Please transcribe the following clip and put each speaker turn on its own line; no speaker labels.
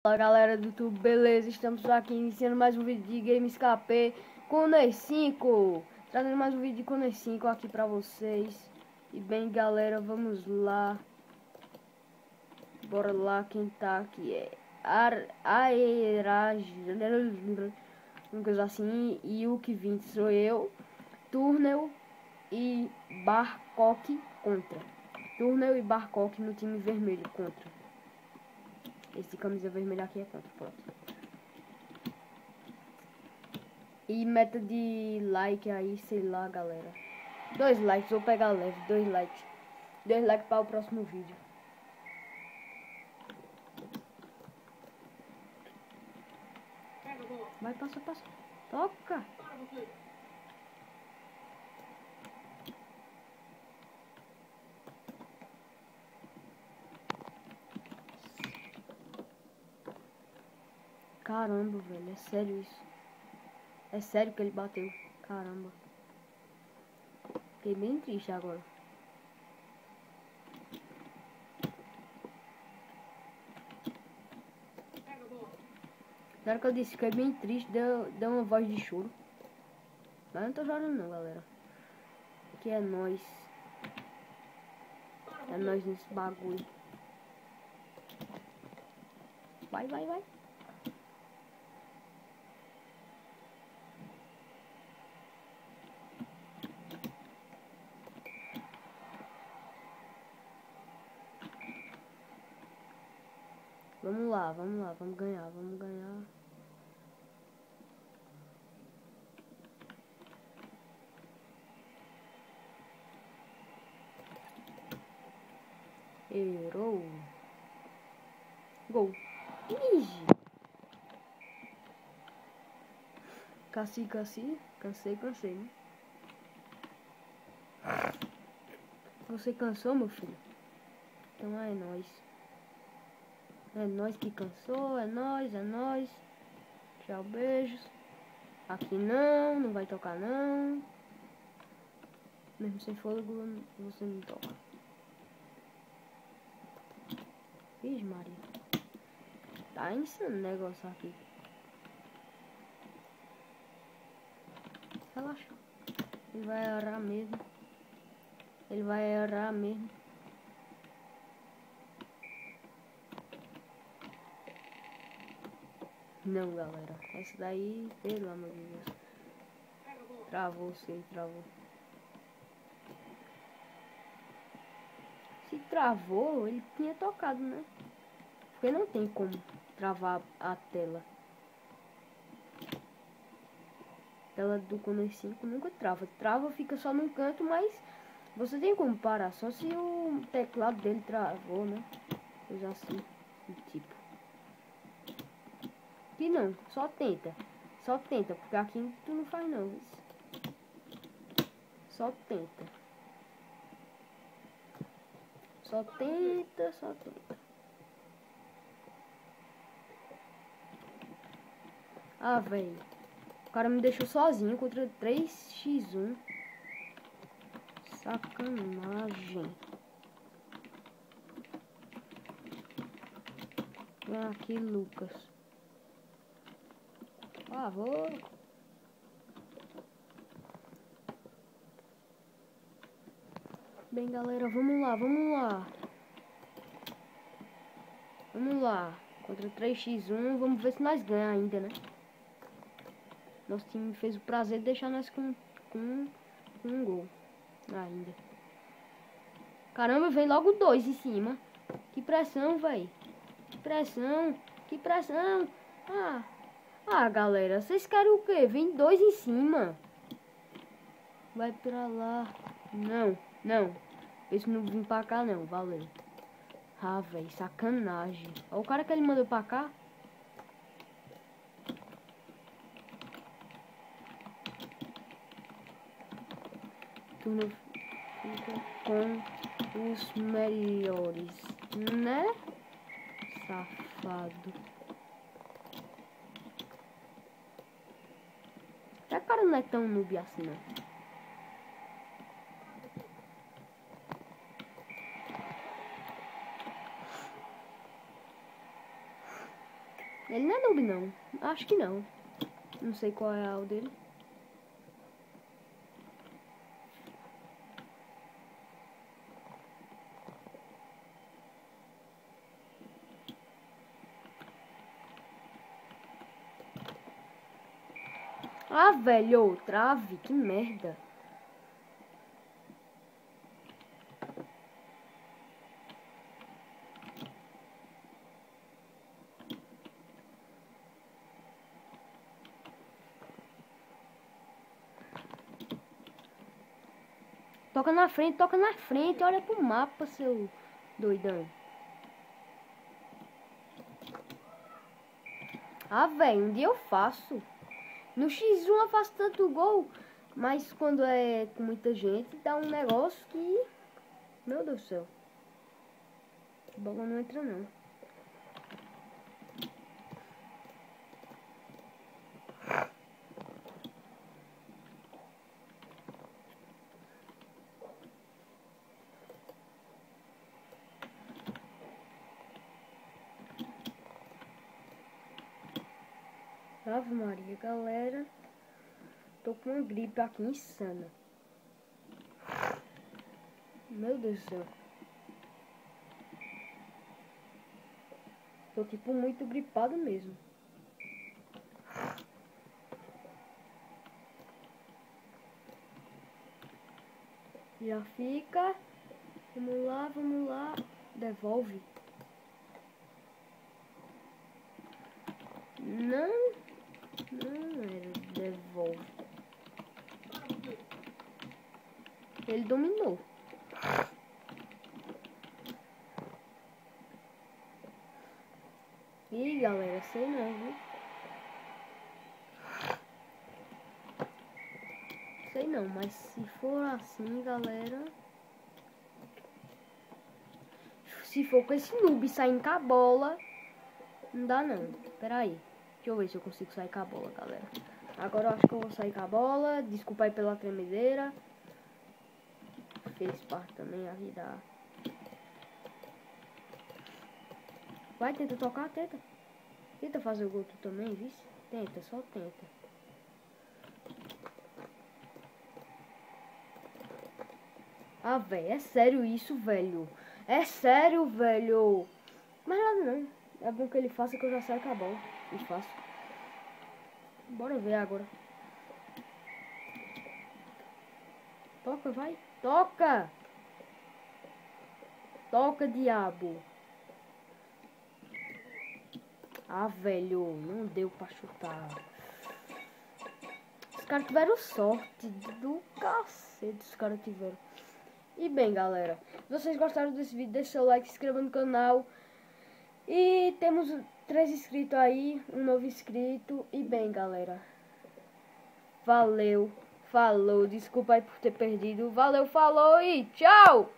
Fala galera do YouTube, beleza? Estamos aqui iniciando mais um vídeo de Games KP com Ney 5, trazendo mais um vídeo de Ney 5 aqui pra vocês. E bem galera, vamos lá. Bora lá, quem tá aqui é Aeraj, uma coisa assim, e o que 20 sou eu, Turnel e Barcock contra. Turnel e Barcock no time vermelho contra. Esse camisa vermelha aqui é contra, pronto. E meta de like aí, sei lá, galera. 2 likes, vou pegar leve, 2 likes. 2 likes para o próximo vídeo. Vai, passa. Toca! Caramba, velho, é sério isso. É sério que ele bateu. Caramba. Fiquei bem triste agora. Na hora que eu disse que fiquei bem triste, deu uma voz de choro. Mas eu não tô chorando não, galera. Que é nóis. É nóis nesse bagulho. Vai. Vamos lá, vamos ganhar. Errou. Gol. Ih. Cansei, né? Você cansou, meu filho? Então é nóis. É nóis que cansou, é nóis. Tchau, beijos. Aqui não vai tocar não. Mesmo sem fôlego, você não toca. Vixe, Maria. Tá insano o negócio aqui. Relaxa. Ele vai errar mesmo. Não, galera. Essa daí, pelo amor de Deus. Travou. Se travou, ele tinha tocado, né? Porque não tem como travar a tela. Tela do Ney 5 nunca trava. Trava, fica só num canto, mas você tem como parar. Só se o teclado dele travou, né? Coisa assim, do tipo. Aqui não, só tenta, porque aqui tu não faz não. Só tenta. Ah, velho. O cara me deixou sozinho contra 3x1. Sacanagem. Vem aqui, Lucas. Por favor. Bem, galera, vamos lá. Contra 3x1. Vamos ver se nós ganhamos ainda, né? Nosso time fez o prazer de deixar nós com um gol ainda. Caramba, vem logo 2 em cima. Que pressão, velho. Que pressão. Ah, galera, vocês querem o quê? Vem 2 em cima. Vai pra lá. Não. Esse não vim pra cá, não. Valeu. Ah, velho, sacanagem. Olha o cara que ele mandou pra cá. Tu não fica com os melhores, né? Safado. A cara não é tão noob assim, não. Ele não é noob, não. Acho que não. Não sei qual é o dele. Ah, velho, trave, que merda. Toca na frente, olha pro mapa, seu doidão. Ah, velho, um dia eu faço. No X1 eu faço tanto gol, mas quando é com muita gente, dá um negócio que... Meu Deus do céu. A bola não entra, não. Ave Maria, galera. Tô com uma gripe aqui insana. Meu Deus do céu. Tô tipo muito gripado mesmo. Já fica. Vamos lá, vamos lá. Devolve. Não. Não era devolve. Ele dominou. Ih, galera, sei não, viu? Sei não, mas se for assim, galera... Se for com esse noob saindo com a bola, não dá não. Pera aí. Deixa eu ver se eu consigo sair com a bola, galera. Agora eu acho que eu vou sair com a bola. Desculpa aí pela tremedeira. Fez parte também a vida. Vai, tenta tocar, tenta. Tenta fazer o gol tu também, viu? Tenta, só tenta. Ah, velho, é sério isso, velho. É sério, velho. Mas nada não. É bom que ele faça que eu já saio com a bola. E faço. Bora ver agora. Toca, vai. Toca! Toca, diabo. Ah, velho. Não deu pra chutar. Os caras tiveram sorte do cacete. Os caras tiveram. E bem, galera. Se vocês gostaram desse vídeo, deixa seu like, se inscreva no canal. E temos 3 inscritos aí. Um novo inscrito. E bem, galera. Valeu. Falou. Desculpa aí por ter perdido. Valeu, falou e tchau!